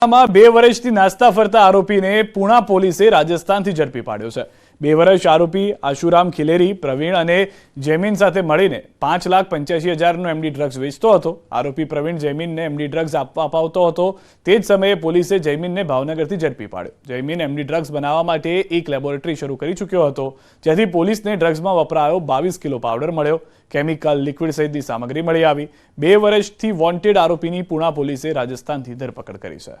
માં 2 વર્ષથી નાસ્તા ફરતા આરોપીને પૂણા પોલીસે રાજસ્થાનથી ઝડપી પાડ્યો છે। 2 વર્ષ આરોપી આશુરામ ખિલેરી પ્રવીણ અને જૈમીન સાથે મળીને 5,85,000નો એમડી ડ્રગ્સ વેચતો હતો। આરોપી પ્રવીણ જૈમીનને એમડી ડ્રગ્સ અપાવતો હતો। તે જ સમયે પોલીસે જૈમીનને ભાવનગરથી ઝડપી પાડ્યો। જૈમીન એમડી ડ્રગ્સ બનાવવા માટે એક લેબોરેટરી શરૂ કરી ચૂક્યો હતો, જેથી પોલીસને ડ્રગ્સમાં વપરાયો 22 કિલો પાવડર મળ્યો। કેમિકલ લિક્વિડ સહિતની સામગ્રી મળી આવી। 2 વર્ષથી વોન્ટેડ આરોપીની પૂણા પોલીસે રાજસ્થાનથી ધરપકડ કરી છે।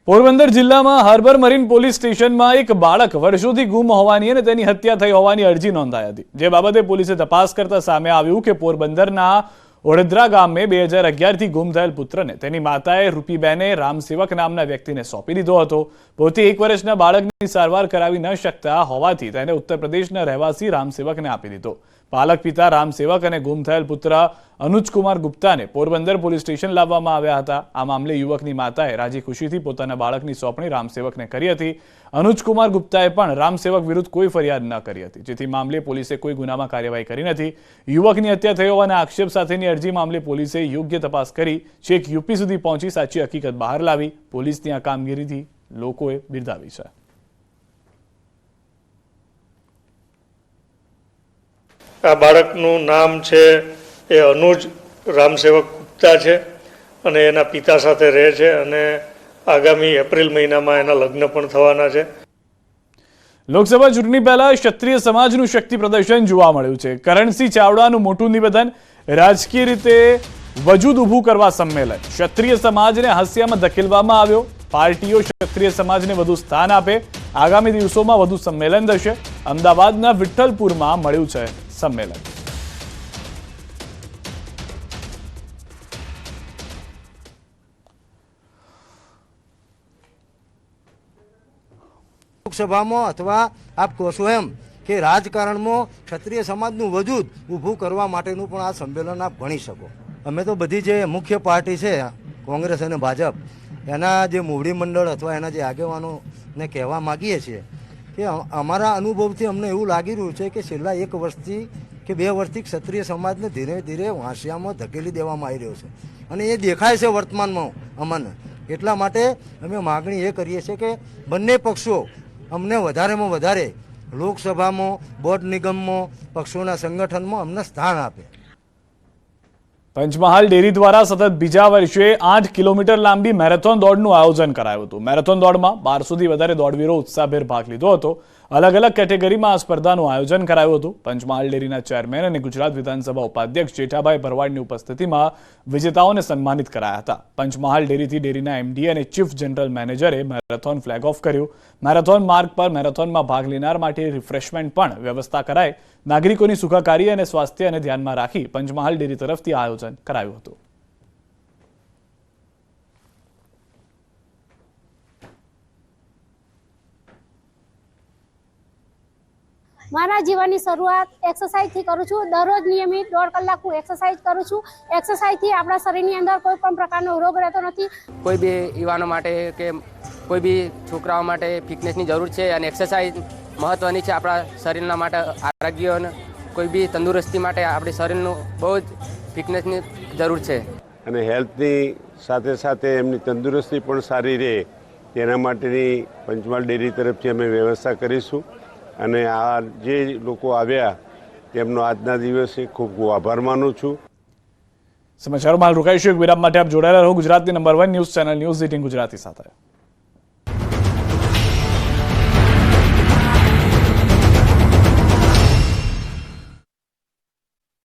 પોરબંદર જિલ્લામાં હાર્બર મરીન પોલીસ સ્ટેશનમાં એક બાળક વર્ષોથી ગુમ હોવાની અને તેની હત્યા થઈ હોવાની અરજી નોંધાઈ હતી, જે બાબતે પોલીસે તપાસ કરતા સામે આવ્યું કે પોરબંદરના ઓડેદરા ગામે 2011થી ગુમ થયેલ પુત્રને તેની માતાએ રૂપીબેને રામસેવક નામના વ્યક્તિને સોંપી દીધો હતો। પોતે 1 વર્ષના બાળકની સારવાર કરાવી ન શકતા હોવાથી તેને ઉત્તર પ્રદેશના રહેવાસી રામસેવકને આપી દીધો। પાલક પિતા રામસેવક અને ગુમ થયેલ પુત્ર અનુજકુમાર ગુપ્તાને પોરબંદર પોલીસ સ્ટેશન લાવવામાં આવ્યા હતા। આ મામલે યુવકની માતાએ રાજી ખુશીથી પોતાના બાળકની સોંપણી રામસેવકને કરી હતી। અનુજકુમાર ગુપ્તાએ પણ રામસેવક વિરુદ્ધ કોઈ ફરિયાદ ન કરી હતી, જેથી મામલે પોલીસે કોઈ ગુનામાં કાર્યવાહી કરી નથી। યુવકની હત્યા થઈ હોવાના આક્ષેપ સાથેની અરજી મામલે પોલીસે યોગ્ય તપાસ કરી છેક યુપી સુધી પહોંચી સાચી હકીકત બહાર લાવી। પોલીસની આ કામગીરીથી લોકોએ બિરદાવી છે। આ બાળકનું નામ છે એ અનુજ રામસેવક ગુપ્તા છે અને એના પિતા સાથે રહે છે અને આગામી એપ્રિલ મહિનામાં એના લગ્ન પણ થવાના છે। લોકસભા ચૂંટણી પહેલા ક્ષત્રિય સમાજનું શક્તિ પ્રદર્શન જોવા મળ્યું છે। કરણસિંહ ચાવડાનું મોટું નિવેદન, રાજકીય રીતે વજૂદ ઊભું કરવા સંમેલન, ક્ષત્રિય સમાજને હાસ્યામાં ધકેલવામાં આવ્યો। પાર્ટીઓ ક્ષત્રિય સમાજને વધુ સ્થાન આપે, આગામી દિવસોમાં વધુ સંમેલન થશે। અમદાવાદના વિઠ્ઠલપુરમાં મળ્યું છે સંમેલન। લોકસભામાં અથવા આપ કહો છો એમ કે રાજકારણમાં ક્ષત્રિય સમાજનું વજૂદ ઊભું કરવા માટેનું પણ આ સંમેલન આપ ગણી શકો। અમે તો બધી જે મુખ્ય પાર્ટી છે કોંગ્રેસ અને ભાજપ, એના જે મોવડી મંડળ અથવા એના જે આગેવાનોને કહેવા માગીએ છીએ કે અમારા અનુભવથી અમને એવું લાગી રહ્યું છે કે છેલ્લા 1 વર્ષથી કે 2 વર્ષથી ક્ષત્રિય સમાજને ધીરે ધીરે વાંસિયામાં ધકેલી દેવામાં આવી રહ્યો છે અને એ દેખાય છે વર્તમાનમાં અમને। એટલા માટે અમે માગણી એ કરીએ છીએ કે બંને પક્ષો અમને વધારેમાં વધારે લોકસભામાં, બોર્ડ નિગમમાં, પક્ષોના સંગઠનમાં અમને સ્થાન આપે। પંચમહાલ ડેરી દ્વારા સતત બીજા વર્ષે 8 કિલોમીટર લાંબી મેરેથોન દોડનું આયોજન કરાયું હતું। મેરેથોન દોડમાં 1200થી વધારે દોડવીરો ઉત્સાહભેર ભાગ લીધો હતો। અલગ અલગ કેટેગરીમાં આ સ્પર્ધાનું આયોજન કરાયું હતું। પંચમહાલ ડેરીના ચેરમેન અને ગુજરાત વિધાનસભા ઉપાધ્યક્ષ જેઠાભાઈ ભરવાડની ઉપસ્થિતિમાં વિજેતાઓને સન્માનિત કરાયા હતા। પંચમહાલ ડેરીથી ડેરીના એમડી અને ચીફ જનરલ મેનેજરે મેરેથોન ફ્લેગ ઓફ કર્યું। મેરેથોન માર્ગ પર મેરેથોનમાં ભાગ લેનાર માટે રિફ્રેશમેન્ટ પણ વ્યવસ્થા કરાઈ। નાગરિકોની સુખાકારી અને સ્વાસ્થ્યને ધ્યાનમાં રાખી પંચમહાલ ડેરી તરફથી આયોજન કરાયું હતું। મારા જીવનની શરૂઆત એક્સરસાઇઝથી કરું છું। દરરોજ નિયમિત 1.5 કલાક હું એક્સરસાઇઝ કરું છું। એક્સરસાઇઝથી આપણા શરીરની અંદર કોઈ પણ પ્રકારનો રોગ રહેતો નથી। કોઈ બી યુવાનો માટે કે કોઈ બી છોકરાઓ માટે ફિટનેસની જરૂર છે અને એક્સરસાઇઝ મહત્ત્વની છે આપણા શરીરના માટે, આરોગ્ય અને કોઈ બી તંદુરસ્તી માટે આપણી શરીરનું બહુ જ ફિટનેસની જરૂર છે અને હેલ્થની સાથે સાથે એમની તંદુરસ્તી પણ સારી રહે તેના માટેની પંચમહાલ ડેરી તરફથી અમે વ્યવસ્થા કરીશું અને આ જે લોકો આવ્યા તેમનો આજના દિવસે ખૂબ ખૂબ આભાર માનું છું। સમાચારોમાં રોકાઈશું એક વિરામ માટે। આપ જોડાયેલા રહો ગુજરાતની number 1 news channel news 18 Gujarati સાથે।